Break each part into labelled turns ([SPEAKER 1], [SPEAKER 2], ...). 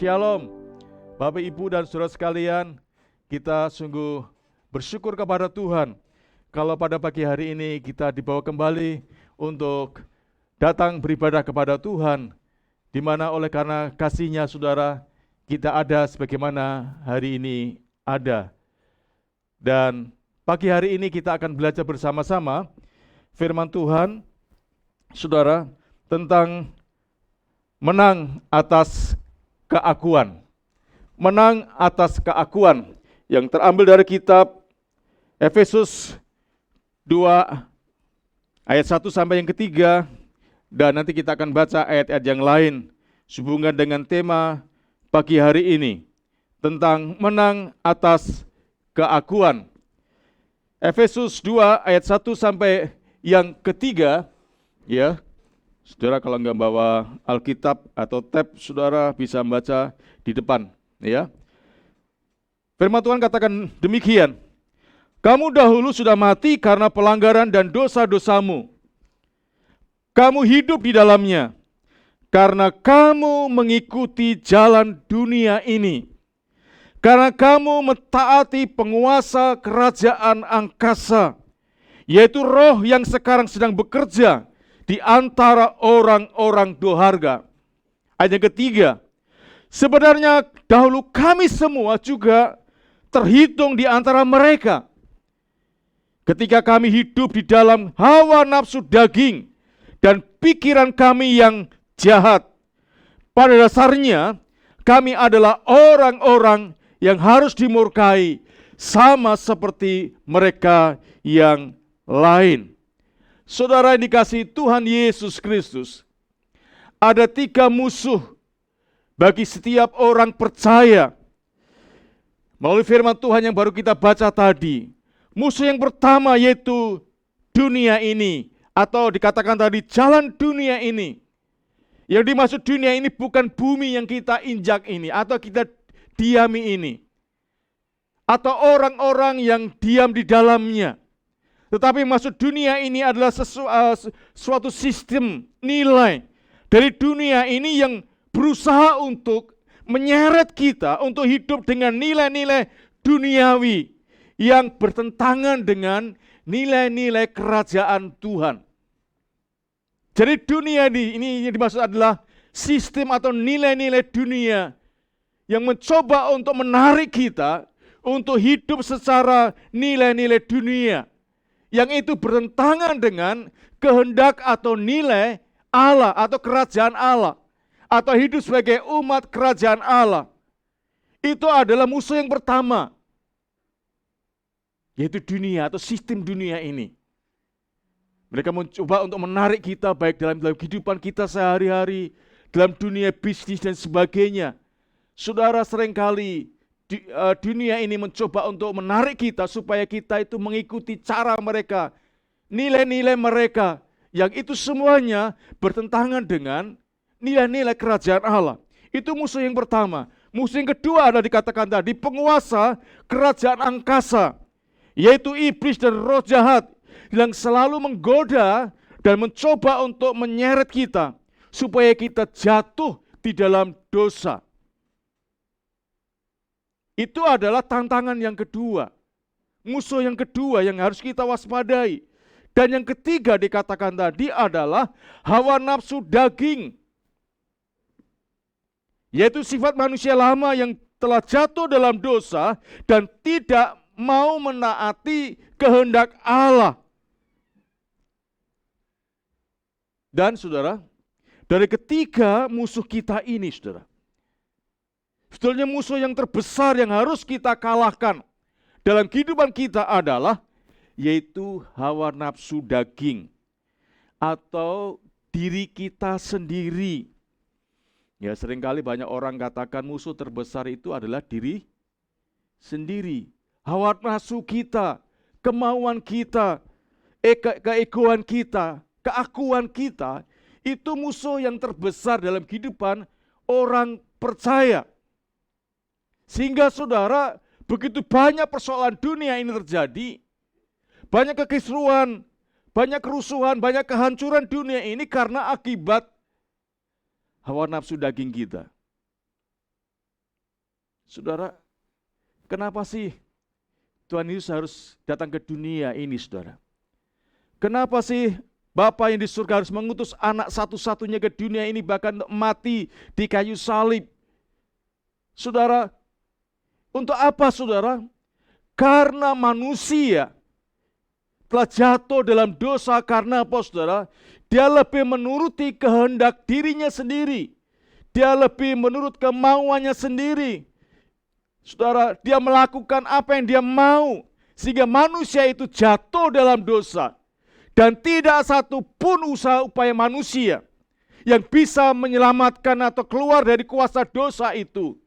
[SPEAKER 1] Shalom, Bapak Ibu dan saudara sekalian, kita sungguh bersyukur kepada Tuhan kalau pada pagi hari ini kita dibawa kembali untuk datang beribadah kepada Tuhan, di mana oleh karena kasih-Nya saudara, kita ada sebagaimana hari ini ada. Dan pagi hari ini kita akan belajar bersama-sama firman Tuhan, saudara, tentang menang atas keakuan. Menang atas keakuan yang terambil dari kitab Efesus 2 ayat 1 sampai yang ketiga, dan nanti kita akan baca ayat-ayat yang lain sehubungan dengan tema pagi hari ini tentang menang atas keakuan. Efesus 2 ayat 1 sampai yang ketiga, ya. Saudara kalau nggak bawa Alkitab atau tab, saudara bisa membaca di depan, ya. Firman Tuhan katakan demikian. Kamu dahulu sudah mati karena pelanggaran dan dosa-dosamu. Kamu hidup di dalamnya karena kamu mengikuti jalan dunia ini. Karena kamu mentaati penguasa kerajaan angkasa, yaitu roh yang sekarang sedang bekerja di antara orang-orang durhaka. Ayat yang ketiga, sebenarnya dahulu kami semua juga terhitung di antara mereka. Ketika kami hidup di dalam hawa nafsu daging dan pikiran kami yang jahat. Pada dasarnya kami adalah orang-orang yang harus dimurkai sama seperti mereka yang lain. Saudara yang dikasihi Tuhan Yesus Kristus, ada 3 musuh bagi setiap orang percaya. Melalui firman Tuhan yang baru kita baca tadi, musuh yang pertama yaitu dunia ini, atau dikatakan tadi jalan dunia ini. Yang dimaksud dunia ini bukan bumi yang kita injak ini, atau kita diami ini, atau orang-orang yang diam di dalamnya. Tetapi maksud dunia ini adalah suatu sistem nilai dari dunia ini yang berusaha untuk menyeret kita untuk hidup dengan nilai-nilai duniawi yang bertentangan dengan nilai-nilai kerajaan Tuhan. Jadi dunia ini yang dimaksud adalah sistem atau nilai-nilai dunia yang mencoba untuk menarik kita untuk hidup secara nilai-nilai dunia, yang itu bertentangan dengan kehendak atau nilai Allah atau kerajaan Allah, atau hidup sebagai umat kerajaan Allah. Itu adalah musuh yang pertama, yaitu dunia atau sistem dunia ini. Mereka mencoba untuk menarik kita baik dalam kehidupan kita sehari-hari, dalam dunia bisnis dan sebagainya. Saudara, seringkali dunia ini mencoba untuk menarik kita supaya kita itu mengikuti cara mereka, nilai-nilai mereka, yang itu semuanya bertentangan dengan nilai-nilai kerajaan Allah. Itu musuh yang pertama. Musuh yang kedua adalah dikatakan tadi penguasa kerajaan angkasa, yaitu iblis dan roh jahat yang selalu menggoda dan mencoba untuk menyeret kita supaya kita jatuh di dalam dosa. Itu adalah tantangan yang kedua, musuh yang kedua yang harus kita waspadai. Dan yang ketiga dikatakan tadi adalah hawa nafsu daging, yaitu sifat manusia lama yang telah jatuh dalam dosa dan tidak mau menaati kehendak Allah. Dan saudara, dari ketiga musuh kita ini, saudara, sebetulnya musuh yang terbesar yang harus kita kalahkan dalam kehidupan kita adalah yaitu hawa nafsu daging atau diri kita sendiri. Ya, seringkali banyak orang katakan musuh terbesar itu adalah diri sendiri. Hawa nafsu kita, kemauan kita, keegoan kita, keakuan kita, itu musuh yang terbesar dalam kehidupan orang percaya. Sehingga saudara, begitu banyak persoalan dunia ini terjadi, banyak kekisruan, banyak kerusuhan, banyak kehancuran dunia ini karena akibat hawa nafsu daging kita. Saudara, kenapa sih Tuhan Yesus harus datang ke dunia ini, saudara? Kenapa sih Bapa yang di surga harus mengutus anak satu-satunya ke dunia ini, bahkan mati di kayu salib? Saudara, untuk apa, saudara? Karena manusia telah jatuh dalam dosa. Karena apa, saudara? Dia lebih menuruti kehendak dirinya sendiri. Dia lebih menurut kemauannya sendiri. Saudara, dia melakukan apa yang dia mau, sehingga manusia itu jatuh dalam dosa. Dan tidak satu pun usaha upaya manusia yang bisa menyelamatkan atau keluar dari kuasa dosa itu,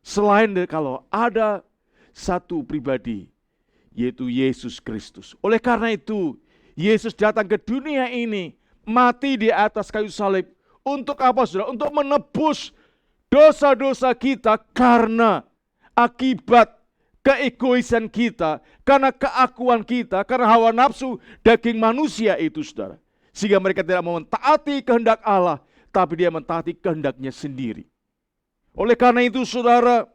[SPEAKER 1] selain dari kalau ada satu pribadi, yaitu Yesus Kristus. Oleh karena itu, Yesus datang ke dunia ini, mati di atas kayu salib. Untuk apa, saudara? Untuk menebus dosa-dosa kita karena akibat keegoisan kita, karena keakuan kita, karena hawa nafsu daging manusia itu, saudara. Sehingga mereka tidak mau mentaati kehendak Allah, tapi dia mentaati kehendaknya sendiri. Oleh karena itu, saudara,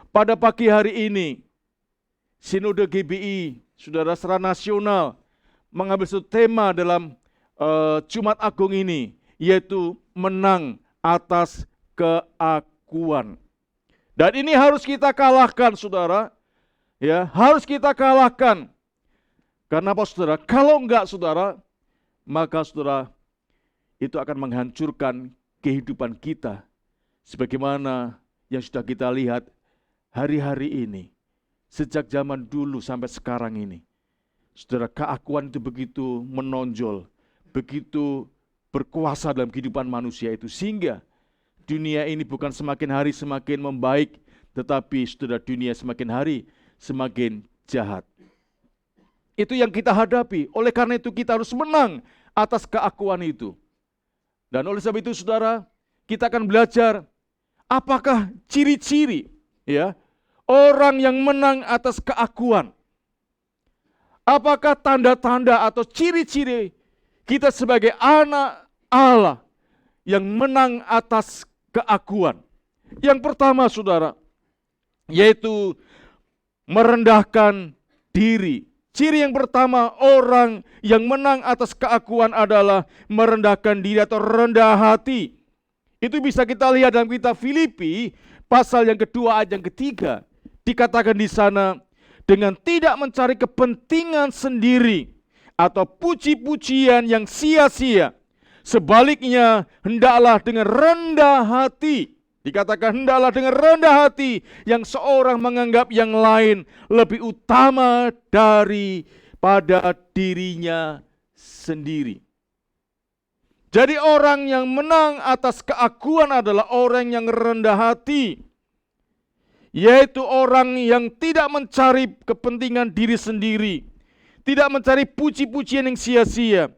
[SPEAKER 1] pada pagi hari ini, Sinode GBI, saudara, secara nasional, mengambil satu tema dalam Jumat Agung ini, yaitu menang atas keakuan. Dan ini harus kita kalahkan, saudara. Ya, harus kita kalahkan. Karena apa, saudara? Kalau enggak, saudara, maka saudara, itu akan menghancurkan kehidupan kita. Sebagaimana yang sudah kita lihat hari-hari ini, sejak zaman dulu sampai sekarang ini. Saudara, keakuan itu begitu menonjol, begitu berkuasa dalam kehidupan manusia itu, sehingga dunia ini bukan semakin hari semakin membaik, tetapi saudara, dunia semakin hari semakin jahat. Itu yang kita hadapi. Oleh karena itu kita harus menang atas keakuan itu. Dan oleh sebab itu, saudara, kita akan belajar apakah ciri-ciri ya orang yang menang atas keakuan. Apakah tanda-tanda atau ciri-ciri kita sebagai anak Allah yang menang atas keakuan? Yang pertama, saudara, yaitu merendahkan diri. Ciri yang pertama orang yang menang atas keakuan adalah merendahkan diri atau rendah hati. Itu bisa kita lihat dalam kitab Filipi pasal yang kedua ayat yang ketiga. Dikatakan di sana, dengan tidak mencari kepentingan sendiri atau puji-pujian yang sia-sia. Sebaliknya, hendaklah dengan rendah hati. Dikatakan hendaklah dengan rendah hati yang seorang menganggap yang lain lebih utama daripada dirinya sendiri. Jadi orang yang menang atas keakuan adalah orang yang rendah hati. Yaitu orang yang tidak mencari kepentingan diri sendiri. Tidak mencari puji-pujian yang sia-sia.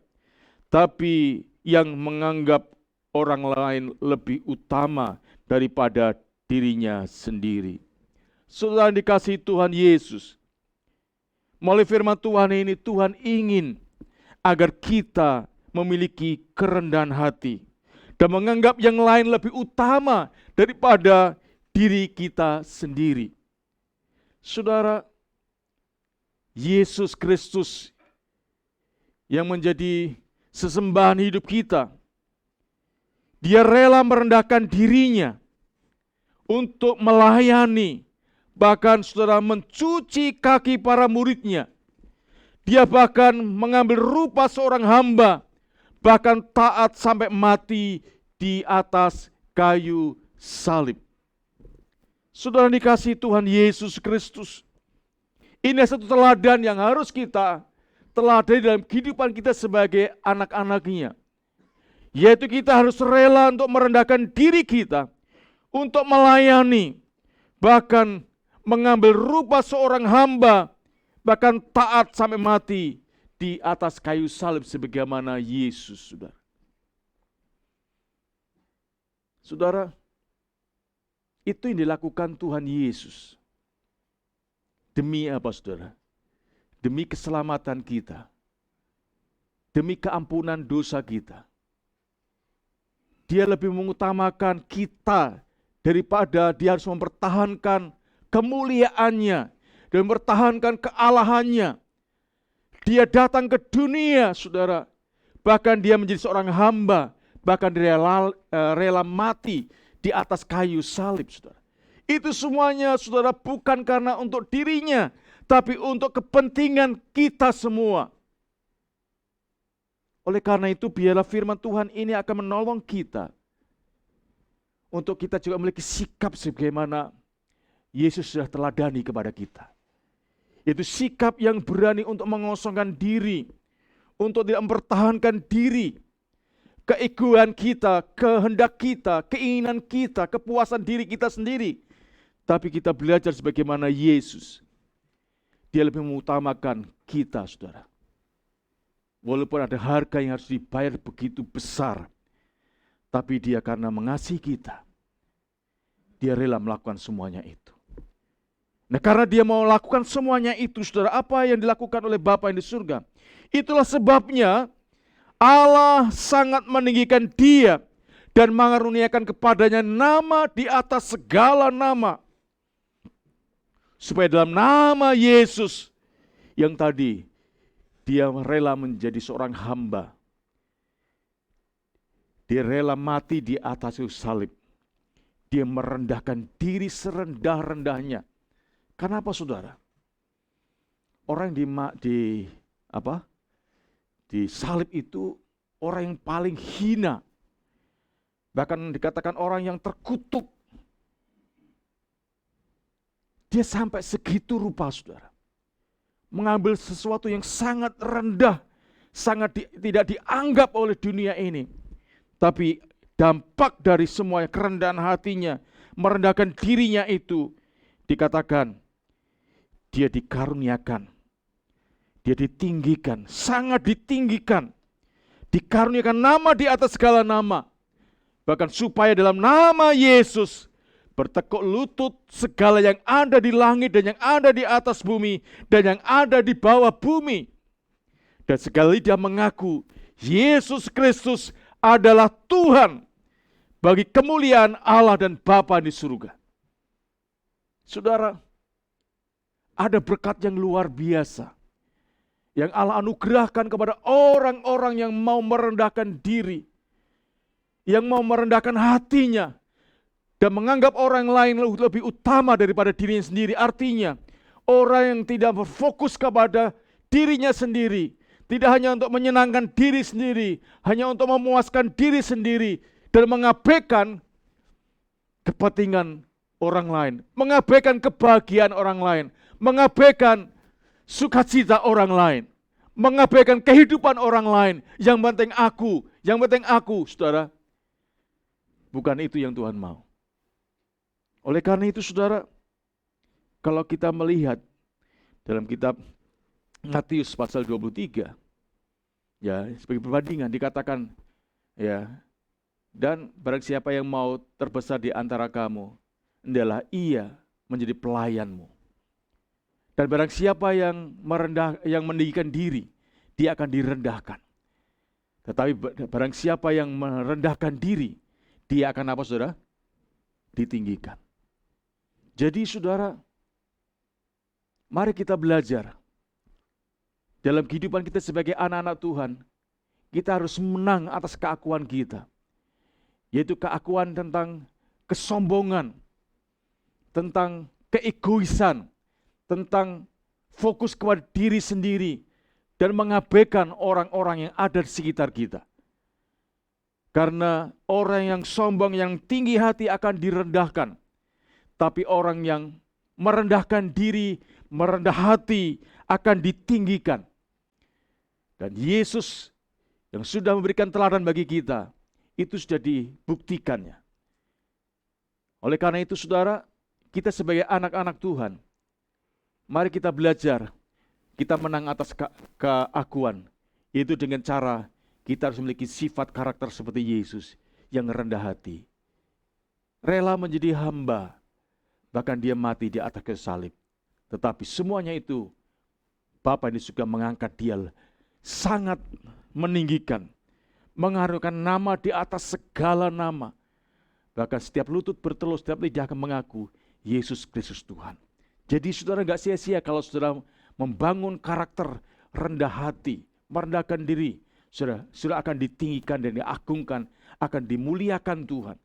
[SPEAKER 1] Tapi yang menganggap orang lain lebih utama daripada dirinya sendiri. Saudara dikasihi Tuhan Yesus, melalui firman Tuhan ini, Tuhan ingin agar kita memiliki kerendahan hati dan menganggap yang lain lebih utama daripada diri kita sendiri. Saudara, Yesus Kristus yang menjadi sesembahan hidup kita, dia rela merendahkan dirinya untuk melayani, bahkan saudara mencuci kaki para muridnya. Dia bahkan mengambil rupa seorang hamba, bahkan taat sampai mati di atas kayu salib. Saudara dikasihi Tuhan Yesus Kristus, ini satu teladan yang harus kita teladani dalam kehidupan kita sebagai anak-anaknya. Yaitu kita harus rela untuk merendahkan diri kita, untuk melayani, bahkan mengambil rupa seorang hamba, bahkan taat sampai mati di atas kayu salib sebagaimana Yesus, saudara. Saudara, itu yang dilakukan Tuhan Yesus. Demi apa, saudara? Demi keselamatan kita. Demi keampunan dosa kita. Dia lebih mengutamakan kita daripada dia harus mempertahankan kemuliaannya dan mempertahankan kealahannya. Dia datang ke dunia, saudara. Bahkan dia menjadi seorang hamba, bahkan rela mati di atas kayu salib, saudara. Itu semuanya, saudara, bukan karena untuk dirinya, tapi untuk kepentingan kita semua. Oleh karena itu, biarlah firman Tuhan ini akan menolong kita untuk kita juga memiliki sikap sebagaimana Yesus sudah teladani kepada kita. Itu sikap yang berani untuk mengosongkan diri, untuk tidak mempertahankan diri, keegoan kita, kehendak kita, keinginan kita, kepuasan diri kita sendiri. Tapi kita belajar sebagaimana Yesus. Dia lebih mengutamakan kita, saudara. Walaupun ada harga yang harus dibayar begitu besar, tapi dia karena mengasihi kita, dia rela melakukan semuanya itu. Nah, karena dia mau lakukan semuanya itu, saudara, apa yang dilakukan oleh Bapa yang di surga? Itulah sebabnya Allah sangat meninggikan dia dan mengaruniakan kepadanya nama di atas segala nama. Supaya dalam nama Yesus yang tadi dia rela menjadi seorang hamba. Dia rela mati di atas salib. Dia merendahkan diri serendah-rendahnya. Kenapa, saudara? Orang di salib itu orang yang paling hina. Bahkan dikatakan orang yang terkutuk. Dia sampai segitu rupa, saudara. Mengambil sesuatu yang sangat rendah, sangat tidak dianggap oleh dunia ini. Tapi dampak dari semuanya, kerendahan hatinya, merendahkan dirinya itu, dikatakan, dia dikaruniakan, dia ditinggikan, sangat ditinggikan, dikaruniakan nama di atas segala nama. Bahkan supaya dalam nama Yesus, bertekuk lutut segala yang ada di langit dan yang ada di atas bumi dan yang ada di bawah bumi. Dan segala lidah mengaku Yesus Kristus adalah Tuhan bagi kemuliaan Allah dan Bapa di surga. Saudara, ada berkat yang luar biasa yang Allah anugerahkan kepada orang-orang yang mau merendahkan diri, yang mau merendahkan hatinya, dan menganggap orang lain lebih utama daripada dirinya sendiri. Artinya, orang yang tidak berfokus kepada dirinya sendiri, tidak hanya untuk menyenangkan diri sendiri, hanya untuk memuaskan diri sendiri, dan mengabaikan kepentingan orang lain, mengabaikan kebahagiaan orang lain, mengabaikan sukacita orang lain, mengabaikan kehidupan orang lain. Yang penting aku, saudara. Bukan itu yang Tuhan mau. Oleh karena itu, saudara, kalau kita melihat dalam kitab Matius pasal 23, ya, sebagai perbandingan dikatakan, ya, dan barang siapa yang mau terbesar di antara kamu, hendaklah ia menjadi pelayanmu. Dan barang siapa yang meninggikan diri, dia akan direndahkan. Tetapi barang siapa yang merendahkan diri, dia akan apa, saudara? Ditinggikan. Jadi, saudara, mari kita belajar. Dalam kehidupan kita sebagai anak-anak Tuhan, kita harus menang atas keakuan kita. Yaitu keakuan tentang kesombongan, tentang keegoisan, tentang fokus kepada diri sendiri, dan mengabaikan orang-orang yang ada di sekitar kita. Karena orang yang sombong, yang tinggi hati akan direndahkan. Tapi orang yang merendahkan diri, merendah hati akan ditinggikan. Dan Yesus yang sudah memberikan teladan bagi kita, itu sudah dibuktikannya. Oleh karena itu, saudara, kita sebagai anak-anak Tuhan, mari kita belajar, kita menang atas keakuan. Itu dengan cara kita harus memiliki sifat karakter seperti Yesus yang rendah hati. Rela menjadi hamba, bahkan dia mati di atas kayu salib. Tetapi semuanya itu, Bapa di surga mengangkat dia sangat meninggikan, mengharumkan nama di atas segala nama. Bahkan setiap lutut bertelur, setiap lidah akan mengaku Yesus Kristus Tuhan. Jadi saudara gak sia-sia kalau saudara membangun karakter rendah hati, merendahkan diri. Saudara akan ditinggikan dan diagungkan, akan dimuliakan Tuhan.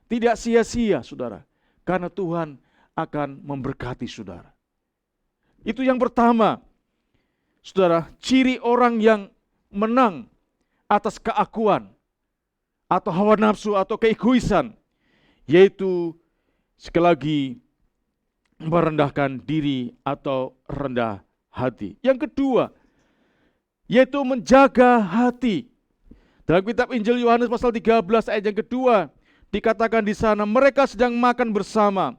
[SPEAKER 1] Tidak sia-sia saudara, karena Tuhan akan memberkati saudara. Itu yang pertama. Saudara, ciri orang yang menang atas keakuan atau hawa nafsu atau keegoisan, yaitu sekali lagi merendahkan diri atau rendah hati. Yang kedua, yaitu menjaga hati. Dalam kitab Injil Yohanes pasal 13 ayat yang kedua, dikatakan di sana, mereka sedang makan bersama,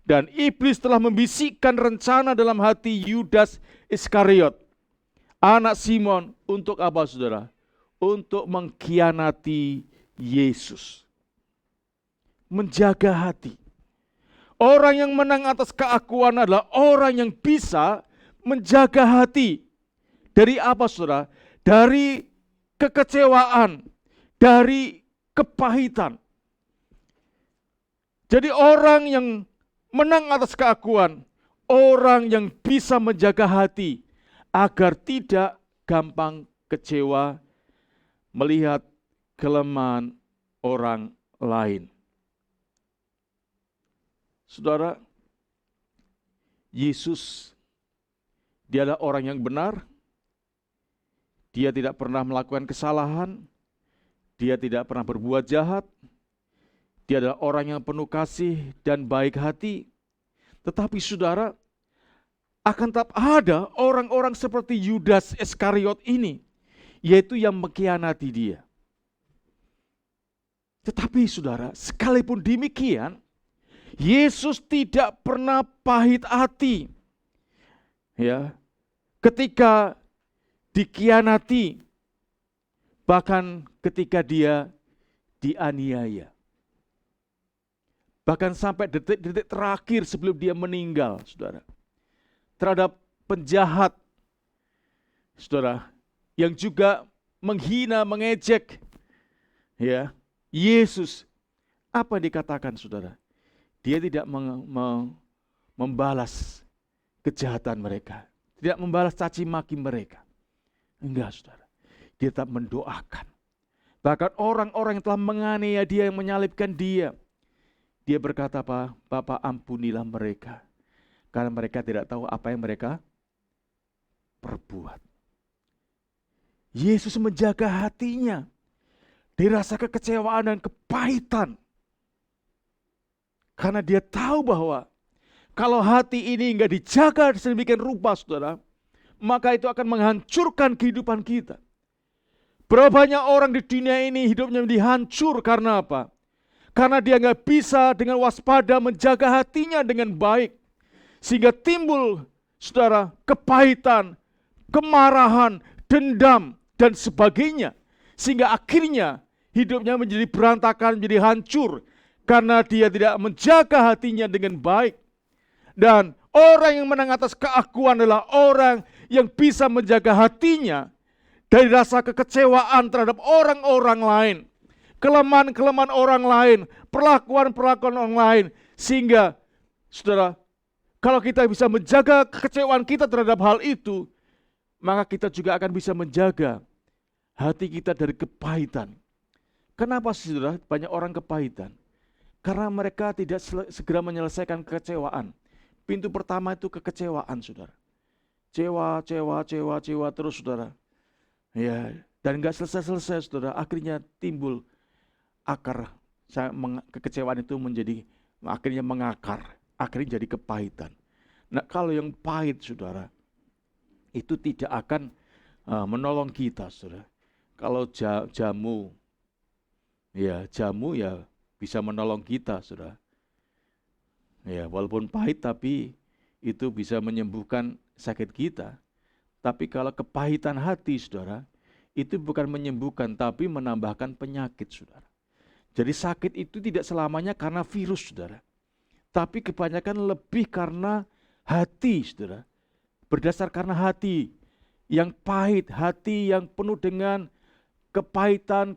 [SPEAKER 1] dan iblis telah membisikkan rencana dalam hati Yudas Iskariot, anak Simon, untuk apa saudara? Untuk mengkhianati Yesus. Menjaga hati. Orang yang menang atas keakuan adalah orang yang bisa menjaga hati. Dari apa saudara? Dari kekecewaan, dari kepahitan. Jadi orang yang menang atas keakuan, orang yang bisa menjaga hati agar tidak gampang kecewa melihat kelemahan orang lain. Saudara, Yesus, dia adalah orang yang benar, dia tidak pernah melakukan kesalahan, dia tidak pernah berbuat jahat, dia adalah orang yang penuh kasih dan baik hati. Tetapi saudara, akan tetap ada orang-orang seperti Yudas Iskariot ini, yaitu yang mengkhianati dia. Tetapi saudara, sekalipun demikian, Yesus tidak pernah pahit hati. Ya, ketika dikhianati, bahkan ketika dia dianiaya. Bahkan sampai detik-detik terakhir sebelum dia meninggal, saudara. Terhadap penjahat, saudara, yang juga menghina, mengejek, ya, Yesus. Apa yang dikatakan, saudara? Dia tidak membalas kejahatan mereka, tidak membalas caci maki mereka. Enggak, saudara. Dia tetap mendoakan. Bahkan orang-orang yang telah menganiaya dia, yang menyalibkan dia, dia berkata, Bapa, ampunilah mereka, karena mereka tidak tahu apa yang mereka perbuat. Yesus menjaga hatinya dari rasa kekecewaan dan kepahitan. Karena dia tahu bahwa kalau hati ini enggak dijaga sedemikian rupa, saudara, maka itu akan menghancurkan kehidupan kita. Berapa banyak orang di dunia ini hidupnya menjadi hancur karena apa? Karena dia enggak bisa dengan waspada menjaga hatinya dengan baik. Sehingga timbul, saudara, kepahitan, kemarahan, dendam, dan sebagainya. Sehingga akhirnya hidupnya menjadi berantakan, menjadi hancur. Karena dia tidak menjaga hatinya dengan baik. Dan orang yang menang atas keakuan adalah orang yang bisa menjaga hatinya dari rasa kekecewaan terhadap orang-orang lain. Kelemahan-kelemahan orang lain, perlakuan-perlakuan orang lain. Sehingga, saudara, kalau kita bisa menjaga kekecewaan kita terhadap hal itu, maka kita juga akan bisa menjaga hati kita dari kepahitan. Kenapa saudara banyak orang kepahitan? Karena mereka tidak segera menyelesaikan kekecewaan. Pintu pertama itu kekecewaan, saudara. Cewa terus, saudara. Ya, dan enggak selesai-selesai, saudara. Akhirnya timbul akar kekecewaan itu akhirnya mengakar. Akhirnya jadi kepahitan. Nah, kalau yang pahit, saudara, itu tidak akan menolong kita, saudara. Kalau jamu bisa menolong kita, saudara. Ya, walaupun pahit tapi itu bisa menyembuhkan sakit kita. Tapi kalau kepahitan hati, saudara, itu bukan menyembuhkan tapi menambahkan penyakit, saudara. Jadi sakit itu tidak selamanya karena virus, saudara. Tapi kebanyakan lebih karena hati, saudara. Berdasar karena hati yang pahit, hati yang penuh dengan kepahitan,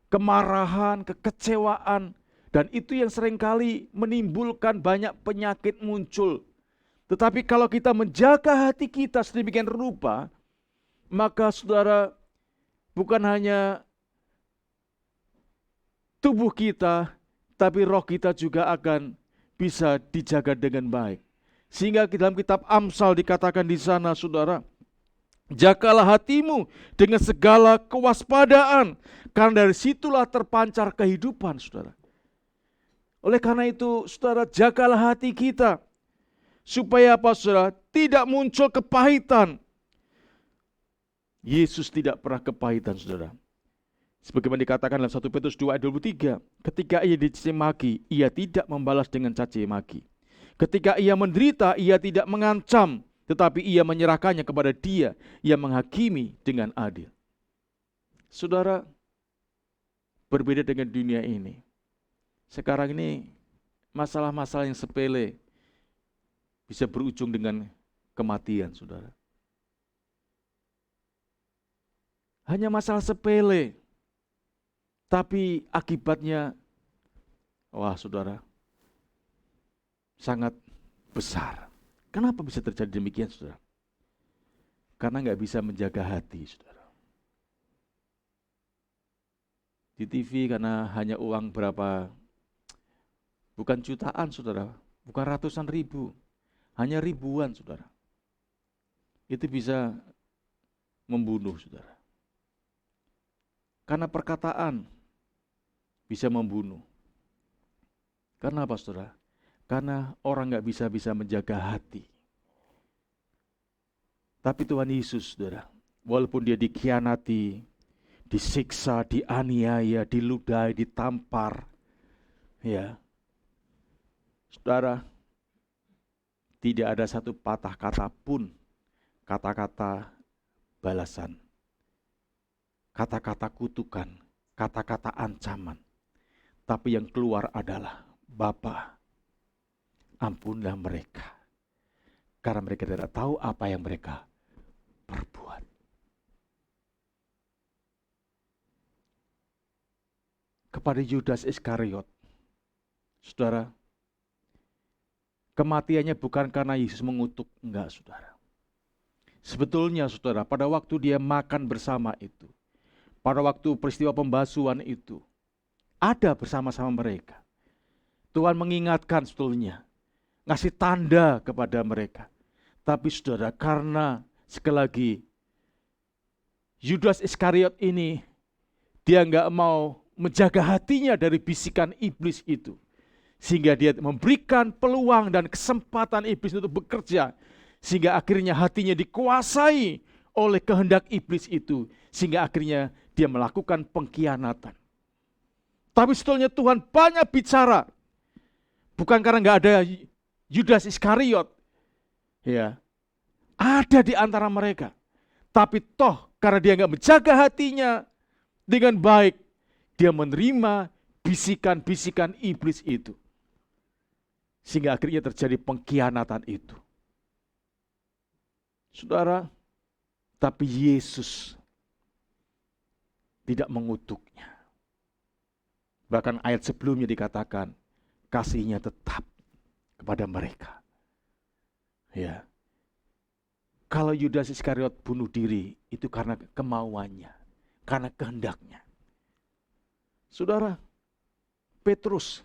[SPEAKER 1] kemarahan, kekecewaan, Dan itu yang seringkali menimbulkan banyak penyakit muncul. Tetapi kalau kita menjaga hati kita sedemikian rupa, maka saudara, bukan hanya tubuh kita, tapi roh kita juga akan bisa dijaga dengan baik. Sehingga dalam kitab Amsal dikatakan di sana, saudara, jagalah hatimu dengan segala kewaspadaan, karena dari situlah terpancar kehidupan, saudara. Oleh karena itu, saudara, jagalah hati kita. Supaya apa, saudara? Tidak muncul kepahitan. Yesus tidak pernah kepahitan, saudara. Sebagaimana dikatakan dalam 1 Petrus 2 ayat 23, ketika ia dicaci maki, ia tidak membalas dengan caci maki. Ketika ia menderita, ia tidak mengancam, tetapi ia menyerahkannya kepada Dia yang menghakimi dengan adil. Saudara, berbeda dengan dunia ini. Sekarang ini masalah-masalah yang sepele bisa berujung dengan kematian, saudara. Hanya masalah sepele, tapi akibatnya, wah saudara, sangat besar. Kenapa bisa terjadi demikian, saudara? Karena nggak bisa menjaga hati, saudara. Di TV karena hanya uang berapa, bukan jutaan, saudara, bukan ratusan ribu, hanya ribuan, saudara. Itu bisa membunuh, saudara. Karena perkataan bisa membunuh. Karena apa, saudara? Karena orang nggak bisa menjaga hati. Tapi Tuhan Yesus, saudara, walaupun dia dikhianati, disiksa, dianiaya, diludahi, ditampar, ya, saudara, tidak ada satu patah kata pun, kata-kata balasan, kata-kata kutukan, kata-kata ancaman. Tapi yang keluar adalah, Bapa, ampunlah mereka, karena mereka tidak tahu apa yang mereka perbuat. Kepada Yudas Iskariot, saudara, kematiannya bukan karena Yesus mengutuk, enggak, saudara. Sebetulnya, saudara, pada waktu dia makan bersama itu, pada waktu peristiwa pembasuhan itu, ada bersama-sama mereka. Tuhan mengingatkan sebetulnya, ngasih tanda kepada mereka. Tapi saudara, karena sekali lagi, Yudas Iskariot ini, dia enggak mau menjaga hatinya dari bisikan iblis itu. Sehingga dia memberikan peluang dan kesempatan iblis untuk bekerja. Sehingga akhirnya hatinya dikuasai oleh kehendak iblis itu. Sehingga akhirnya dia melakukan pengkhianatan. Tapi sebetulnya Tuhan banyak bicara. Bukan karena enggak ada Yudas Iskariot. Ya, ada di antara mereka. Tapi toh karena dia enggak menjaga hatinya dengan baik, dia menerima bisikan-bisikan iblis itu. Sehingga akhirnya terjadi pengkhianatan itu. Saudara, tapi Yesus tidak mengutuknya. Bahkan ayat sebelumnya dikatakan, kasihnya tetap kepada mereka. Ya. Kalau Yudas Iskariot bunuh diri, itu karena kemauannya, karena kehendaknya. Saudara, Petrus,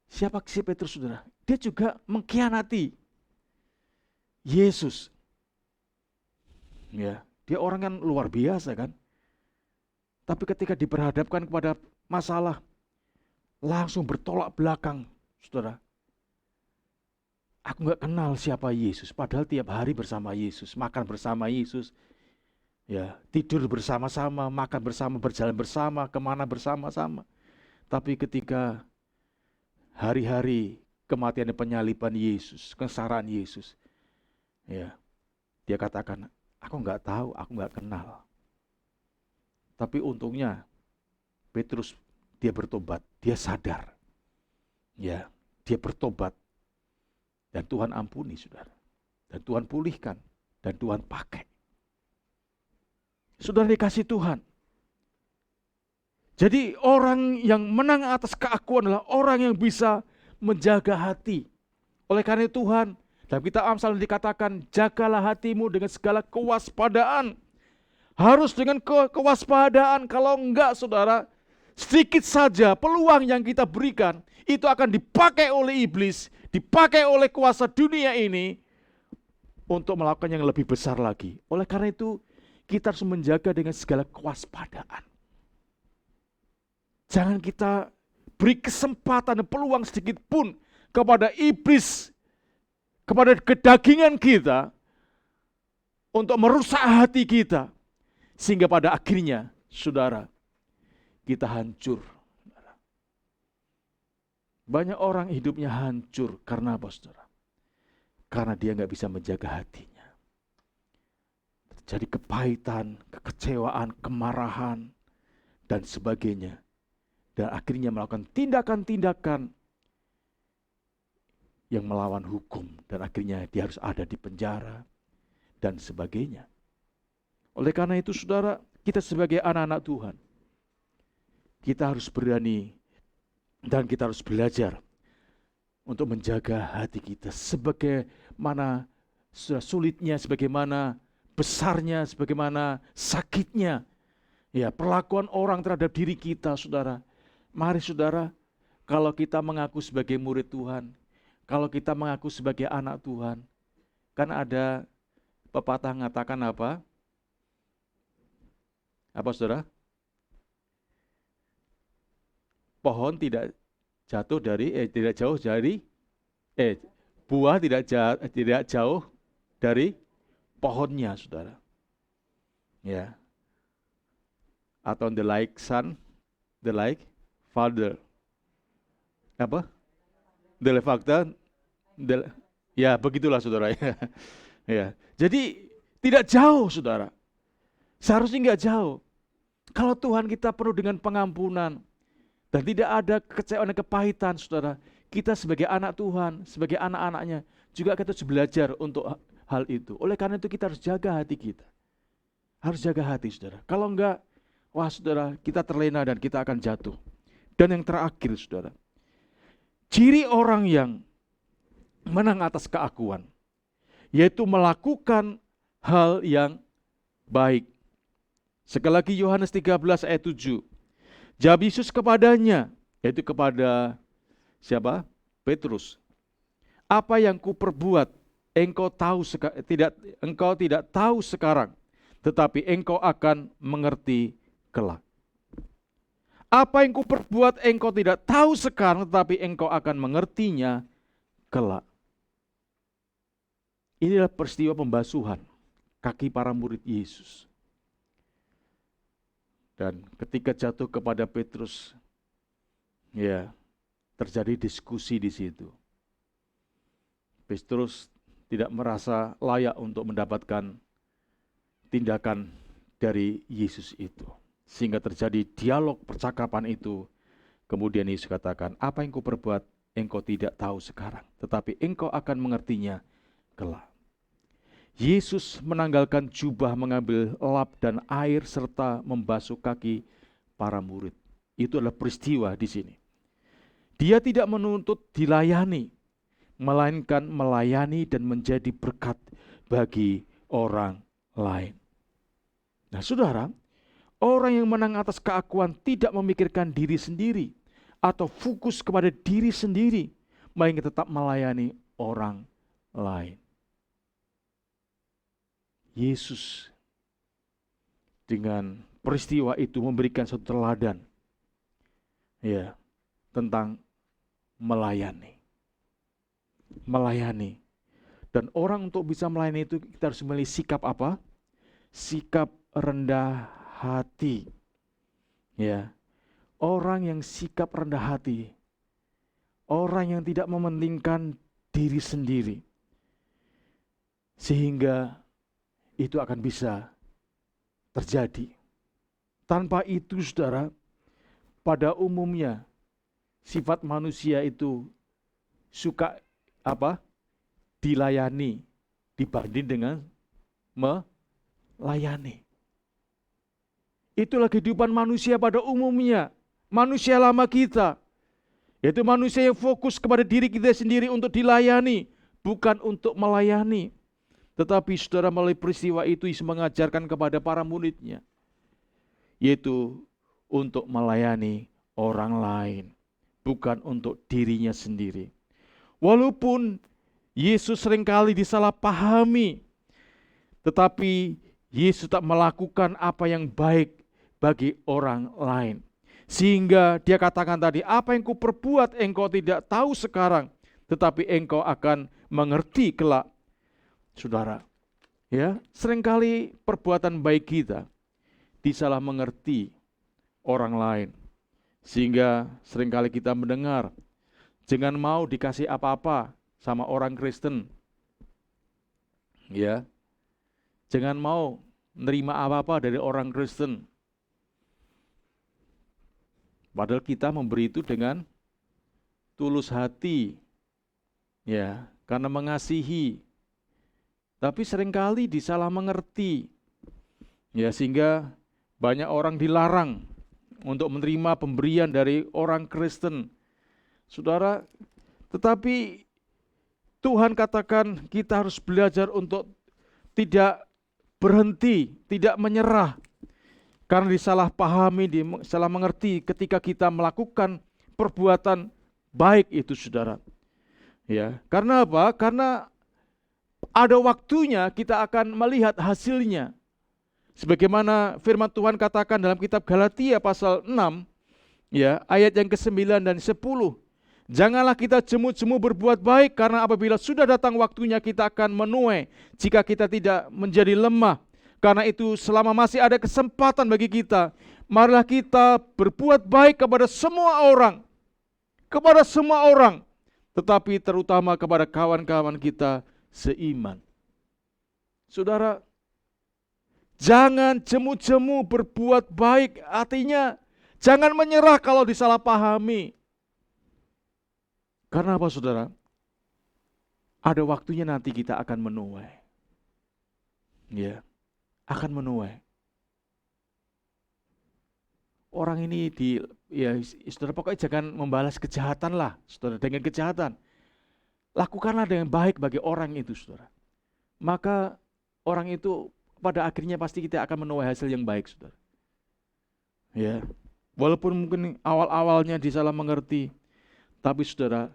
[SPEAKER 1] siapa si Petrus, saudara? Dia juga mengkhianati Yesus. Ya, dia orang kan luar biasa kan. Tapi ketika diperhadapkan kepada masalah, langsung bertolak belakang, saudara. Aku nggak kenal siapa Yesus, padahal tiap hari bersama Yesus, makan bersama Yesus, ya, tidur bersama-sama, makan bersama, berjalan bersama, kemana bersama-sama. Tapi ketika hari-hari kematian dan penyaliban Yesus, kesengsaraan Yesus, ya, dia katakan, aku nggak tahu, aku nggak kenal. Tapi untungnya Petrus dia bertobat, dia sadar, ya, dia bertobat, dan Tuhan ampuni, saudara, dan Tuhan pulihkan, dan Tuhan pakai. Saudara dikasih Tuhan. Jadi orang yang menang atas keakuan adalah orang yang bisa menjaga hati. Oleh karena itu Tuhan, dalam kitab Amsal dikatakan, jagalah hatimu dengan segala kewaspadaan. Harus dengan kewaspadaan, kalau enggak saudara, sedikit saja peluang yang kita berikan, itu akan dipakai oleh iblis, dipakai oleh kuasa dunia ini, untuk melakukan yang lebih besar lagi. Oleh karena itu, kita harus menjaga dengan segala kewaspadaan. Jangan kita beri kesempatan dan peluang sedikit pun kepada iblis, kepada kedagingan kita, untuk merusak hati kita. Sehingga pada akhirnya, saudara, kita hancur. Banyak orang hidupnya hancur karena apa, saudara? Karena dia nggak bisa menjaga hatinya. Terjadi kepahitan, kekecewaan, kemarahan, dan sebagainya. Dan akhirnya melakukan tindakan-tindakan yang melawan hukum. Dan akhirnya dia harus ada di penjara, dan sebagainya. Oleh karena itu saudara, kita sebagai anak-anak Tuhan, kita harus berani dan kita harus belajar untuk menjaga hati kita. Sebagaimana sulitnya, sebagaimana besarnya, sebagaimana sakitnya, ya, perlakuan orang terhadap diri kita, saudara. Mari saudara, kalau kita mengaku sebagai murid Tuhan, kalau kita mengaku sebagai anak Tuhan, kan ada pepatah mengatakan apa? Apa saudara? Pohon tidak jatuh dari, tidak jauh dari, buah tidak jauh dari pohonnya, saudara. Ya. Atau the like son, the like father. Apa? The like father, ya begitulah saudara. Ya. Jadi tidak jauh, saudara. Seharusnya nggak jauh. Kalau Tuhan kita penuh dengan pengampunan dan tidak ada kekecewaan dan kepahitan, saudara, kita sebagai anak Tuhan, sebagai anak-anaknya, juga kita harus belajar untuk hal itu. Oleh karena itu kita harus jaga hati kita. Harus jaga hati, saudara. Kalau enggak, wah saudara, kita terlena dan kita akan jatuh. Dan yang terakhir, saudara, ciri orang yang menang atas keakuan, yaitu melakukan hal yang baik. Sekali lagi Yohanes 13 ayat 7. Jawab Yesus kepadanya, yaitu kepada siapa? Petrus. Apa yang kuperbuat engkau tidak tahu sekarang, tetapi engkau akan mengerti kelak. Apa yang kuperbuat engkau tidak tahu sekarang, tetapi engkau akan mengertinya kelak. Inilah peristiwa pembasuhan kaki para murid Yesus. Dan ketika jatuh kepada Petrus, ya, terjadi diskusi di situ. Petrus tidak merasa layak untuk mendapatkan tindakan dari Yesus itu. Sehingga terjadi dialog percakapan itu. Kemudian Yesus katakan, apa yang kuperbuat engkau tidak tahu sekarang, tetapi engkau akan mengertinya kelak. Yesus menanggalkan jubah, mengambil lap dan air serta membasuh kaki para murid. Itu adalah peristiwa di sini. Dia tidak menuntut dilayani, melainkan melayani dan menjadi berkat bagi orang lain. Nah, saudara, orang yang menang atas keakuan tidak memikirkan diri sendiri atau fokus kepada diri sendiri, melainkan tetap melayani orang lain. Yesus dengan peristiwa itu memberikan satu teladan, ya, tentang melayani. Melayani. Dan orang untuk bisa melayani itu kita harus memiliki sikap apa? Sikap rendah hati. Ya. Orang yang sikap rendah hati, orang yang tidak mementingkan diri sendiri, sehingga itu akan bisa terjadi. Tanpa itu, saudara, pada umumnya sifat manusia itu suka apa? Dilayani dibanding dengan melayani. Itulah kehidupan manusia pada umumnya. Manusia lama kita. Yaitu manusia yang fokus kepada diri kita sendiri untuk dilayani, bukan untuk melayani. Tetapi saudara, melalui peristiwa itu Yesus mengajarkan kepada para muridnya, yaitu untuk melayani orang lain, bukan untuk dirinya sendiri. Walaupun Yesus seringkali disalahpahami, tetapi Yesus tak melakukan apa yang baik bagi orang lain. Sehingga dia katakan tadi, apa yang kuperbuat engkau tidak tahu sekarang, tetapi engkau akan mengerti kelak. Saudara, ya, seringkali perbuatan baik kita disalah mengerti orang lain. Sehingga seringkali kita mendengar, jangan mau dikasih apa-apa sama orang Kristen. Ya, jangan mau nerima apa-apa dari orang Kristen. Padahal kita memberi itu dengan tulus hati, ya, karena mengasihi. Tapi seringkali disalah mengerti, ya, sehingga banyak orang dilarang untuk menerima pemberian dari orang Kristen. Saudara, tetapi Tuhan katakan kita harus belajar untuk tidak berhenti, tidak menyerah. Karena disalahpahami, disalah mengerti ketika kita melakukan perbuatan baik itu, saudara. Ya, karena apa? Karena ada waktunya kita akan melihat hasilnya. Sebagaimana firman Tuhan katakan dalam kitab Galatia pasal 6, ya, ayat yang ke-9 dan 10. Janganlah kita jemu-jemu berbuat baik, karena apabila sudah datang waktunya kita akan menuai jika kita tidak menjadi lemah. Karena itu selama masih ada kesempatan bagi kita, marilah kita berbuat baik kepada semua orang. Kepada semua orang. Tetapi terutama kepada kawan-kawan kita seiman. Saudara, jangan jemu-jemu berbuat baik. Artinya jangan menyerah kalau disalahpahami. Karena apa, saudara? Ada waktunya nanti kita akan menuai. Ya, akan menuai. Orang ini saudara, pokoknya jangan membalas kejahatan lah, saudara, dengan kejahatan. Lakukanlah dengan baik bagi orang itu, saudara. Maka orang itu pada akhirnya pasti kita akan menuai hasil yang baik, saudara. Ya, walaupun mungkin awal-awalnya disalah mengerti, tapi saudara,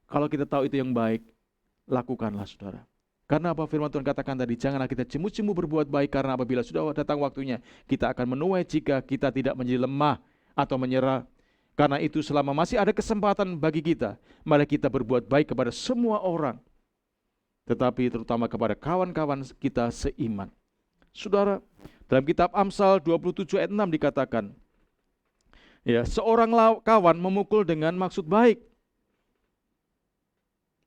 [SPEAKER 1] kalau kita tahu itu yang baik, lakukanlah, saudara. Karena apa firman Tuhan katakan tadi, janganlah kita jemu-jemu berbuat baik, karena apabila sudah datang waktunya, kita akan menuai jika kita tidak menjadi lemah atau menyerah. Karena itu selama masih ada kesempatan bagi kita, mari kita berbuat baik kepada semua orang, tetapi terutama kepada kawan-kawan kita seiman. Saudara, dalam kitab Amsal 27 ayat 6 dikatakan, ya, seorang kawan memukul dengan maksud baik,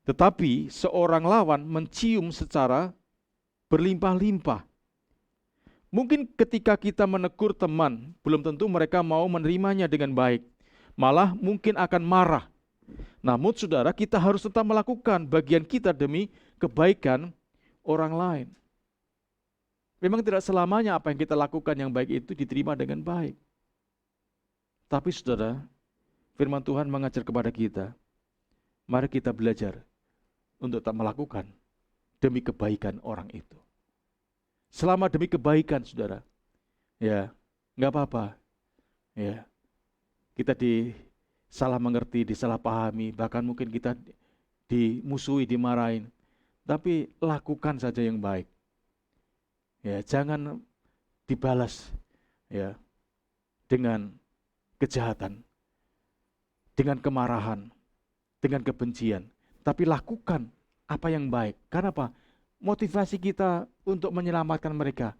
[SPEAKER 1] tetapi seorang lawan mencium secara berlimpah-limpah. Mungkin ketika kita menegur teman, belum tentu mereka mau menerimanya dengan baik. Malah mungkin akan marah. Namun saudara, kita harus tetap melakukan bagian kita demi kebaikan orang lain. Memang tidak selamanya apa yang kita lakukan yang baik itu diterima dengan baik. Tapi saudara, firman Tuhan mengajar kepada kita, mari kita belajar untuk tak melakukan demi kebaikan orang itu. Selama demi kebaikan, saudara, ya, nggak apa-apa. Ya, kita disalah mengerti, disalah pahami, bahkan mungkin kita dimusuhi, dimarahin. Tapi lakukan saja yang baik. Ya, jangan dibalas, ya, dengan kejahatan, dengan kemarahan, dengan kebencian. Tapi lakukan apa yang baik. Karena apa? Motivasi kita untuk menyelamatkan mereka,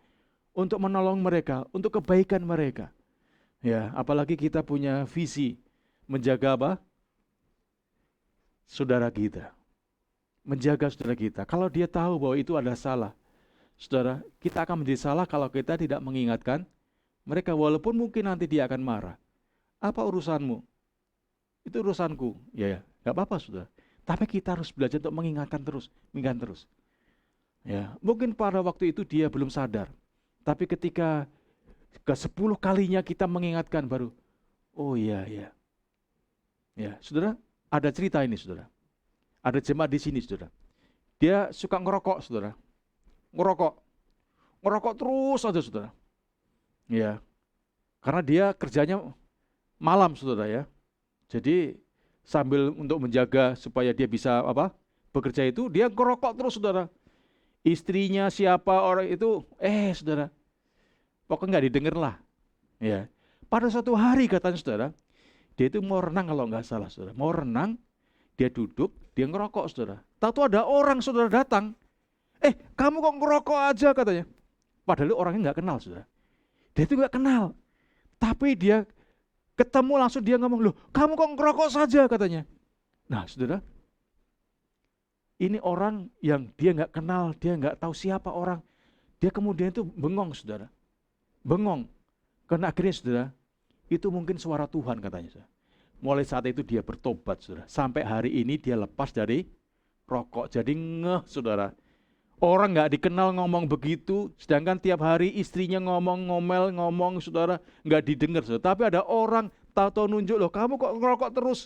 [SPEAKER 1] untuk menolong mereka, untuk kebaikan mereka. Ya, apalagi kita punya visi menjaga apa? Saudara kita. Menjaga saudara kita. Kalau dia tahu bahwa itu adalah salah, saudara, kita akan menjadi salah kalau kita tidak mengingatkan mereka, walaupun mungkin nanti dia akan marah. Apa urusanmu? Itu urusanku. Ya, nggak apa-apa, saudara. Tapi kita harus belajar untuk mengingatkan terus. Ya, mungkin pada waktu itu dia belum sadar. Tapi ketika ke-10 kalinya kita mengingatkan baru, oh iya, iya. Ya, saudara, ada cerita ini, saudara. Ada jemaat di sini, saudara. Dia suka ngerokok, saudara. Ngerokok terus aja, saudara. Ya, karena dia kerjanya malam, saudara ya. Jadi sambil untuk menjaga supaya dia bisa bekerja itu, dia ngerokok terus, saudara. Istrinya siapa orang itu, saudara, pokoknya nggak didengar lah. Ya, pada suatu hari katanya, saudara, dia itu mau renang kalau nggak salah, saudara. Mau renang, dia duduk, dia ngerokok, saudara. Tahu ada orang, saudara, datang. Kamu kok ngerokok aja katanya. Padahal orangnya nggak kenal, saudara. Dia itu nggak kenal. Tapi dia ketemu langsung dia ngomong, loh kamu kok ngerokok saja katanya. Nah, saudara, ini orang yang dia nggak kenal, dia nggak tahu siapa orang. Dia kemudian itu bengong, saudara. Bengong. Karena akhirnya, saudara, itu mungkin suara Tuhan katanya, saudara. Mulai saat itu dia bertobat, saudara. Sampai hari ini dia lepas dari rokok. Jadi saudara. Orang nggak dikenal ngomong begitu, sedangkan tiap hari istrinya ngomel, saudara, nggak didengar, saudara. Tapi ada orang tahu nunjuk, loh kamu kok ngerokok terus.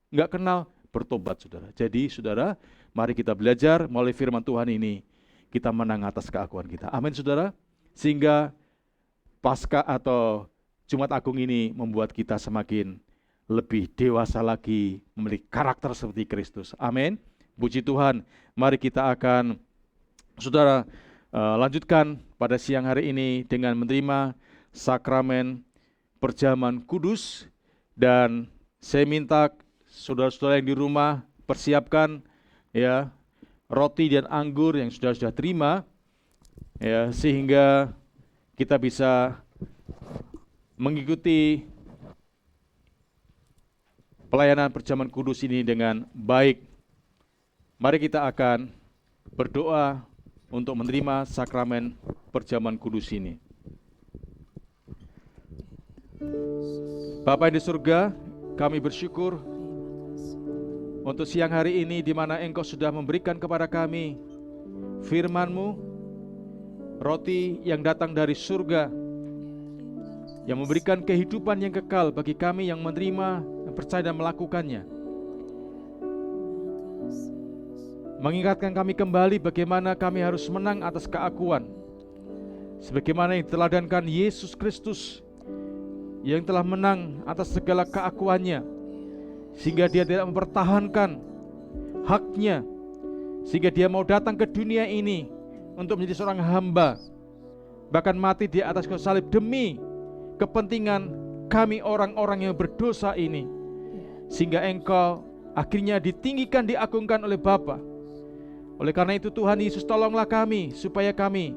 [SPEAKER 1] Nggak kenal, bertobat, saudara. Jadi, saudara, mari kita belajar melalui firman Tuhan ini, kita menang atas keakuan kita. Amin, saudara. Sehingga Paskah atau Jumat Agung ini membuat kita semakin lebih dewasa lagi, memiliki karakter seperti Kristus. Amin. Puji Tuhan. Mari kita akan, saudara, lanjutkan pada siang hari ini dengan menerima sakramen perjamuan kudus. Dan saya minta saudara-saudara yang di rumah persiapkan ya roti dan anggur yang sudah terima ya, sehingga kita bisa mengikuti pelayanan perjamuan kudus ini dengan baik. Mari kita akan berdoa untuk menerima sakramen perjamuan kudus ini. Bapa di surga, kami bersyukur untuk siang hari ini di mana Engkau sudah memberikan kepada kami firman-Mu, roti yang datang dari surga, yang memberikan kehidupan yang kekal bagi kami yang menerima, yang percaya dan melakukannya. Mengingatkan kami kembali bagaimana kami harus menang atas keakuan, sebagaimana yang diteladankan Yesus Kristus yang telah menang atas segala keakuannya, sehingga dia tidak mempertahankan haknya, sehingga dia mau datang ke dunia ini untuk menjadi seorang hamba, bahkan mati di atas kayu salib demi kepentingan kami orang-orang yang berdosa ini, sehingga Engkau akhirnya ditinggikan, diagungkan oleh Bapa. Oleh karena itu Tuhan Yesus, tolonglah kami supaya kami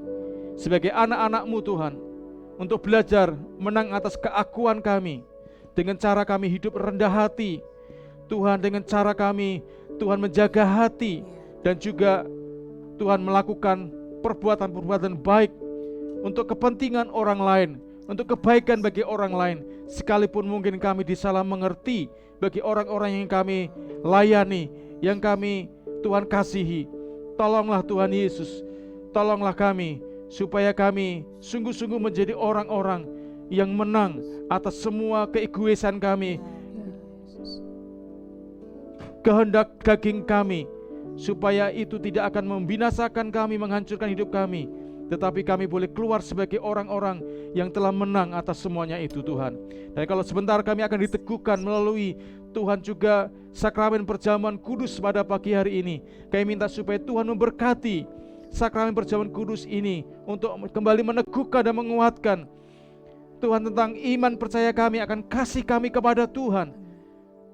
[SPEAKER 1] sebagai anak-anak-Mu Tuhan, untuk belajar menang atas keakuan kami dengan cara kami hidup rendah hati Tuhan, dengan cara kami Tuhan menjaga hati, dan juga Tuhan melakukan perbuatan-perbuatan baik untuk kepentingan orang lain, untuk kebaikan bagi orang lain, sekalipun mungkin kami disalah mengerti bagi orang-orang yang kami layani, yang kami Tuhan kasihi. Tolonglah Tuhan Yesus, tolonglah kami supaya kami sungguh-sungguh menjadi orang-orang yang menang atas semua keegoisan kami, kehendak daging kami, supaya itu tidak akan membinasakan kami, menghancurkan hidup kami, tetapi kami boleh keluar sebagai orang-orang yang telah menang atas semuanya itu, Tuhan. Dan kalau sebentar kami akan diteguhkan melalui Tuhan juga sakramen perjamuan kudus pada pagi hari ini, kami minta supaya Tuhan memberkati sakramen perjamuan kudus ini untuk kembali meneguhkan dan menguatkan Tuhan tentang iman percaya kami akan kasih kami kepada Tuhan,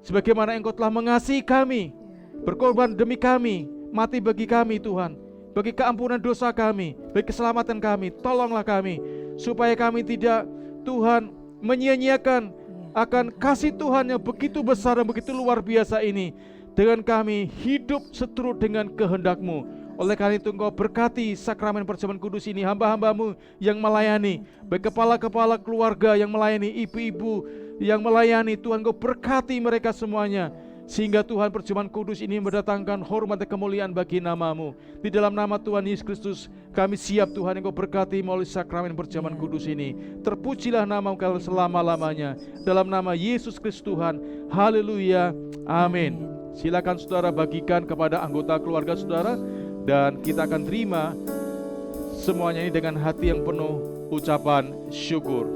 [SPEAKER 1] sebagaimana Engkau telah mengasihi kami, berkorban demi kami, mati bagi kami Tuhan, bagi keampunan dosa kami, bagi keselamatan kami. Tolonglah kami supaya kami tidak, Tuhan, menyia-nyiakan akan kasih Tuhan yang begitu besar dan begitu luar biasa ini, dengan kami hidup seturut dengan kehendak-Mu. Oleh karena itu Engkau berkati sakramen perjamuan kudus ini, hamba-hamba-Mu yang melayani, baik kepala-kepala keluarga yang melayani, ibu-ibu yang melayani, Tuhan Engkau berkati mereka semuanya, sehingga Tuhan perjamuan kudus ini mendatangkan hormat dan kemuliaan bagi nama-Mu. Di dalam nama Tuhan Yesus Kristus kami siap Tuhan, Engkau berkati melalui sakramen perjamuan kudus ini. Terpujilah nama-Mu selama-lamanya. Dalam nama Yesus Kristus Tuhan. Haleluya. Amin. Silakan saudara bagikan kepada anggota keluarga saudara, dan kita akan terima semuanya ini dengan hati yang penuh ucapan syukur.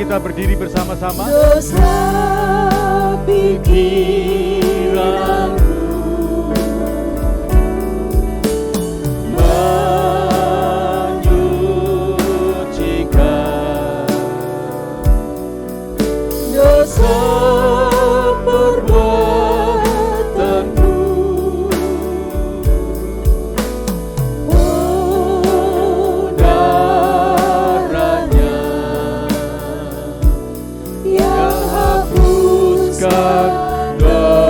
[SPEAKER 1] Kita berdiri bersama-sama.
[SPEAKER 2] Dosa pikiranku menyucikan, dosa perbuatanku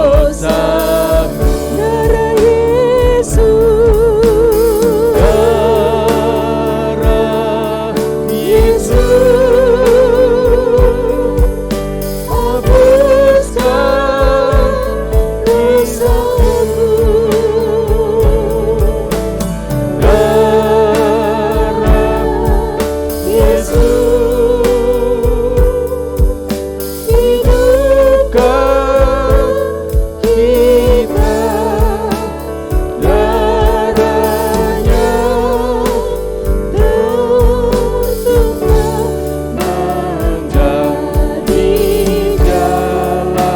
[SPEAKER 2] dosamu. Darah Yesus, darah Yesus, hapuskan dosaku. Darah Yesus, hidupkan kita, darahnya tertumpah menjadi jalan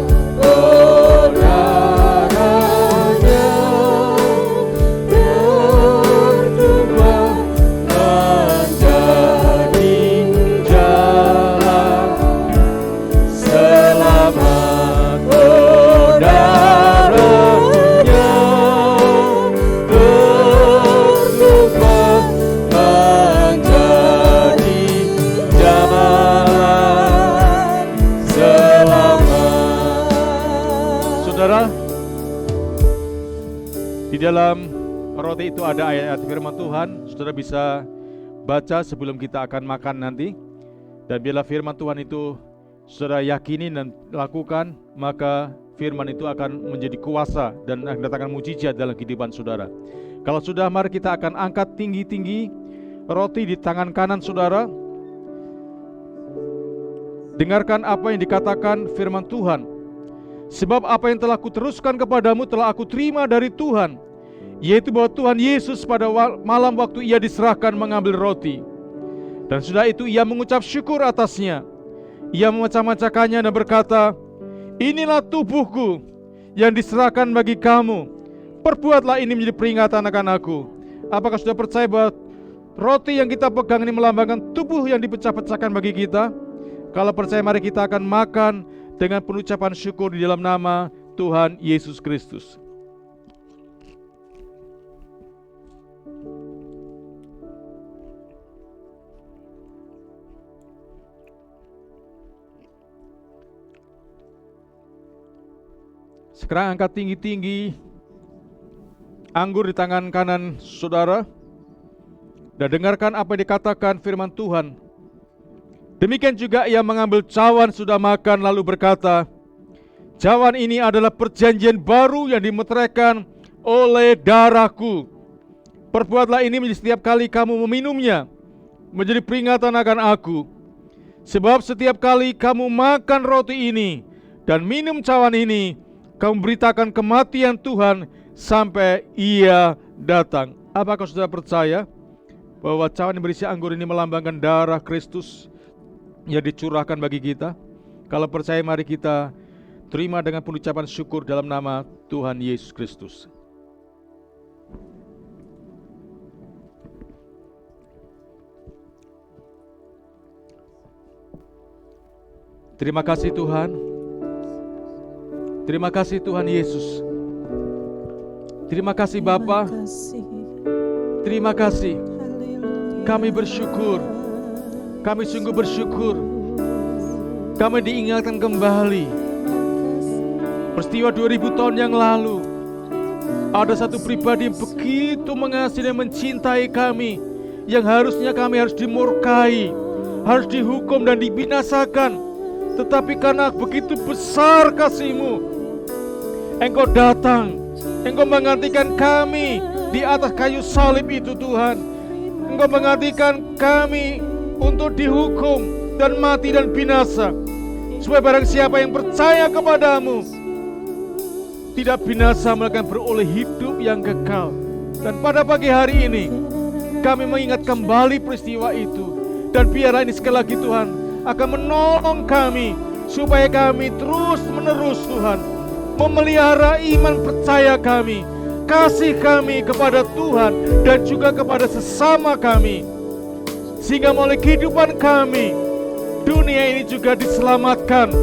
[SPEAKER 2] selamat. Oh, darahnya tertumpah menjadi jalan selamat. Oh, darahnya tertumpah menjadi jalan selamat.
[SPEAKER 1] Saudara, di dalam roti itu ada ayat firman Tuhan. Saudara bisa baca sebelum kita akan makan nanti. Dan bila firman Tuhan itu saudara yakini dan lakukan, maka firman itu akan menjadi kuasa dan akan datangkan mujizat dalam kehidupan saudara. Kalau sudah, mari kita akan angkat tinggi-tinggi roti di tangan kanan saudara. Dengarkan apa yang dikatakan firman Tuhan. Sebab apa yang telah kuteruskan kepadamu telah aku terima dari Tuhan, yaitu bahwa Tuhan Yesus pada malam waktu ia diserahkan mengambil roti, dan sudah itu ia mengucap syukur atasnya. Ia memecah-mecahkannya dan berkata, inilah tubuhku yang diserahkan bagi kamu. Perbuatlah ini menjadi peringatan akan aku. Apakah sudah percaya bahwa roti yang kita pegang ini melambangkan tubuh yang dipecah-pecahkan bagi kita? Kalau percaya, mari kita akan makan dengan pengucapan syukur di dalam nama Tuhan Yesus Kristus. Sekarang angkat tinggi-tinggi anggur di tangan kanan saudara dan dengarkan apa yang dikatakan firman Tuhan. Demikian juga ia mengambil cawan sudah makan lalu berkata, cawan ini adalah perjanjian baru yang dimeteraikan oleh darahku. Perbuatlah ini menjadi setiap kali kamu meminumnya, menjadi peringatan akan aku. Sebab setiap kali kamu makan roti ini dan minum cawan ini, kamu beritakan kematian Tuhan sampai ia datang. Apakah saudara percaya bahwa cawan yang berisi anggur ini melambangkan darah Kristus yang dicurahkan bagi kita? Kalau percaya, mari kita terima dengan pengucapan syukur dalam nama Tuhan Yesus Kristus. Terima kasih Tuhan. Terima kasih Tuhan Yesus. Terima kasih Bapa. Terima kasih. Kami bersyukur. Kami sungguh bersyukur. Kami diingatkan kembali peristiwa 2000 tahun yang lalu. Ada satu pribadi yang begitu mengasihi dan mencintai kami, yang harusnya kami harus dimurkai, harus dihukum dan dibinasakan. Tetapi karena begitu besar kasih-Mu, Engkau datang, Engkau menggantikan kami di atas kayu salib itu Tuhan. Engkau menggantikan kami untuk dihukum dan mati dan binasa, supaya barang siapa yang percaya kepadamu tidak binasa, melainkan beroleh hidup yang kekal. Dan pada pagi hari ini kami mengingat kembali peristiwa itu, dan biarlah ini sekali lagi Tuhan akan menolong kami, supaya kami terus menerus Tuhan memelihara iman percaya kami, kasih kami kepada Tuhan dan juga kepada sesama kami, sehingga melalui kehidupan kami dunia ini juga diselamatkan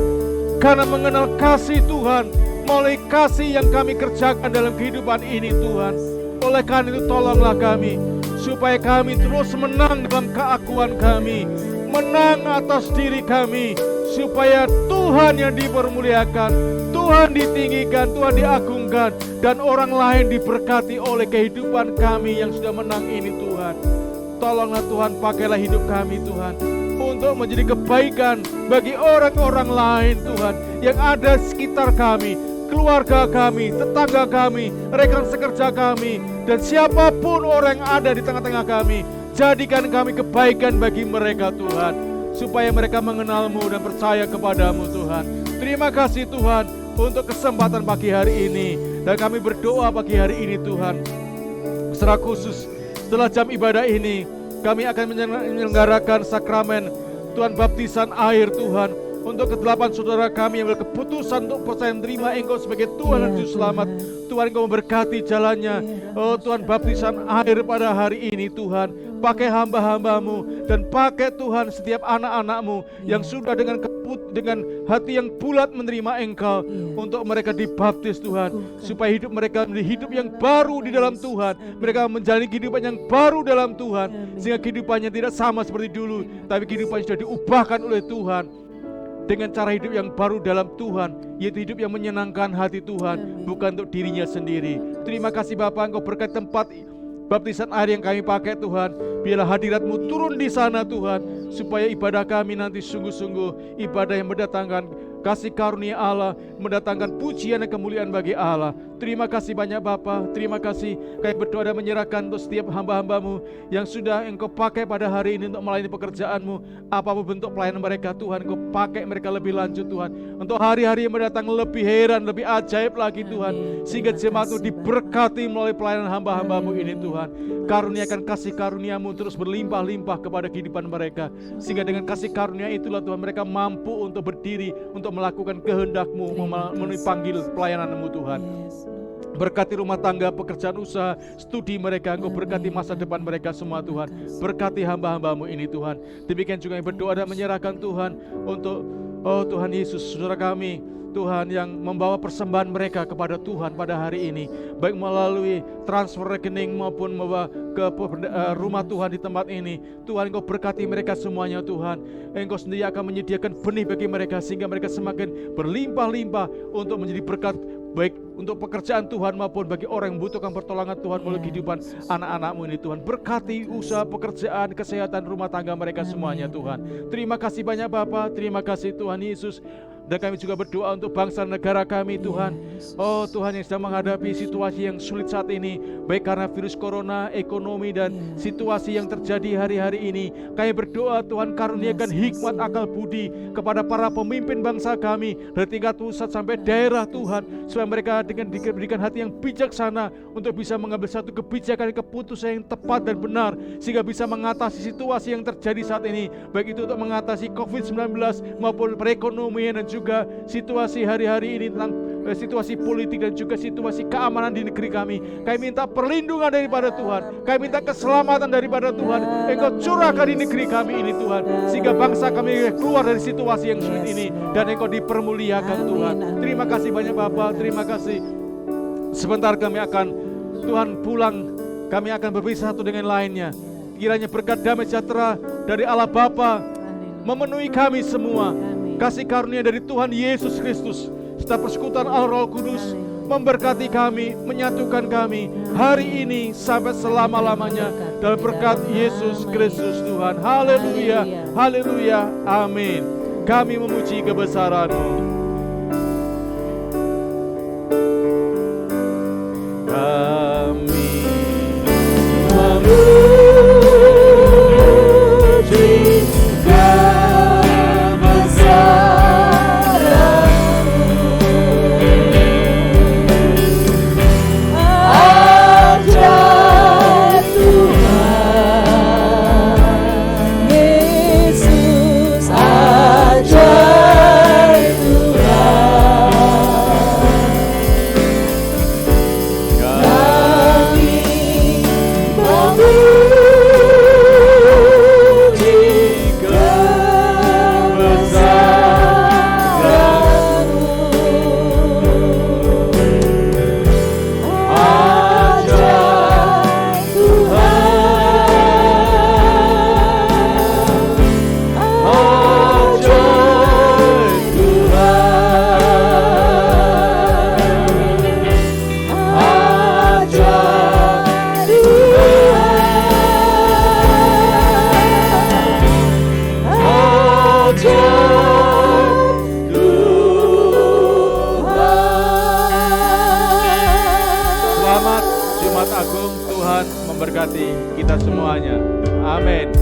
[SPEAKER 1] karena mengenal kasih Tuhan, melalui kasih yang kami kerjakan dalam kehidupan ini Tuhan. Oleh karena itu tolonglah kami, supaya kami terus menang dalam keakuan kami, menang atas diri kami, supaya Tuhan yang dipermuliakan, Tuhan ditinggikan, Tuhan diagungkan, dan orang lain diberkati oleh kehidupan kami yang sudah menang ini Tuhan. Tolonglah Tuhan, pakailah hidup kami Tuhan untuk menjadi kebaikan bagi orang-orang lain Tuhan yang ada sekitar kami, keluarga kami, tetangga kami, rekan sekerja kami, dan siapapun orang yang ada di tengah-tengah kami. Jadikan kami kebaikan bagi mereka Tuhan, supaya mereka mengenal-Mu dan percaya kepadamu Tuhan. Terima kasih Tuhan untuk kesempatan pagi hari ini, dan kami berdoa pagi hari ini Tuhan, secara khusus setelah jam ibadah ini kami akan menyelenggarakan sakramen Tuhan baptisan air Tuhan untuk ke-8 saudara kami yang berkeputusan untuk percaya menerima Engkau sebagai Tuhan dan Juru Selamat. Tuhan, Engkau memberkati jalannya. Oh Tuhan, baptisan air pada hari ini Tuhan, pakai hamba-hamba-Mu, dan pakai Tuhan setiap anak-anak-Mu yang sudah dengan hati yang bulat menerima Engkau, untuk mereka dibaptis Tuhan, supaya hidup mereka menjadi hidup yang baru di dalam Tuhan. Mereka menjalani kehidupan yang baru dalam Tuhan, sehingga kehidupannya tidak sama seperti dulu, tapi kehidupannya sudah diubahkan oleh Tuhan dengan cara hidup yang baru dalam Tuhan, yaitu hidup yang menyenangkan hati Tuhan, bukan untuk dirinya sendiri. Terima kasih Bapa, Engkau berkati tempat baptisan air yang kami pakai Tuhan. Biarlah hadirat-Mu turun di sana Tuhan, supaya ibadah kami nanti sungguh-sungguh ibadah yang mendatangkan kasih karunia Allah, mendatangkan pujian dan kemuliaan bagi Allah. Terima kasih banyak Bapa, terima kasih kami berdoa dan menyerahkan untuk setiap hamba-hambamu yang sudah Engkau pakai pada hari ini untuk melayani pekerjaanmu. Apapun bentuk pelayanan mereka Tuhan, Engkau pakai mereka lebih lanjut Tuhan, untuk hari-hari yang mendatang lebih heran, lebih ajaib lagi Tuhan, sehingga jemaatmu diberkati melalui pelayanan hamba-hambamu ini Tuhan. Karuniakan kasih karuniamu terus berlimpah-limpah kepada kehidupan mereka, sehingga dengan kasih karunia itulah Tuhan mereka mampu untuk berdiri, untuk melakukan kehendak-Mu, memenuhi panggil pelayananmu Tuhan. Berkati rumah tangga, pekerjaan usaha, studi mereka. Engkau berkati masa depan mereka semua Tuhan. Berkati hamba-hamba-Mu ini Tuhan. Demikian juga yang berdoa dan menyerahkan Tuhan untuk Tuhan Yesus, saudara kami Tuhan yang membawa persembahan mereka kepada Tuhan pada hari ini, baik melalui transfer rekening maupun membawa ke rumah Tuhan di tempat ini. Tuhan, Engkau berkati mereka semuanya Tuhan. Engkau sendiri akan menyediakan benih bagi mereka, sehingga mereka semakin berlimpah-limpah untuk menjadi berkat, baik untuk pekerjaan Tuhan maupun bagi orang yang membutuhkan pertolongan Tuhan melalui kehidupan anak-anak-Mu ini Tuhan. Berkati usaha, pekerjaan, kesehatan rumah tangga mereka semuanya Tuhan. Terima kasih banyak Bapa, terima kasih Tuhan Yesus. Dan kami juga berdoa untuk bangsa negara kami Tuhan. Oh Tuhan, yang sedang menghadapi situasi yang sulit saat ini, baik karena virus corona, ekonomi, dan situasi yang terjadi hari-hari ini. Kami berdoa Tuhan, karuniakan hikmat akal budi kepada para pemimpin bangsa kami, dari tingkat pusat sampai daerah Tuhan, supaya mereka dengan diberikan hati yang bijaksana untuk bisa mengambil satu kebijakan, keputusan yang tepat dan benar, sehingga bisa mengatasi situasi yang terjadi saat ini, baik itu untuk mengatasi COVID-19 maupun perekonomian, dan juga situasi hari-hari ini tentang situasi politik dan juga situasi keamanan di negeri kami. Kami minta perlindungan daripada Tuhan, kami minta keselamatan daripada Tuhan. Engkau curahkan di negeri kami ini Tuhan, sehingga bangsa kami keluar dari situasi yang sulit ini, dan Engkau dipermuliakan Tuhan. Terima kasih banyak Bapa, terima kasih. Sebentar kami akan Tuhan pulang, kami akan berpisah satu dengan lainnya. Kiranya berkat damai sejahtera dari Allah Bapa memenuhi kami semua. Kasih karunia dari Tuhan Yesus Kristus serta persekutuan Allah Roh Kudus memberkati kami, menyatukan kami hari ini sampai selama-lamanya, dalam berkat Yesus Kristus Tuhan. Haleluya, haleluya, amin. Kami memuji kebesaran-Mu. Kami memuji Jumat Agung, Tuhan memberkati kita semuanya. Amin.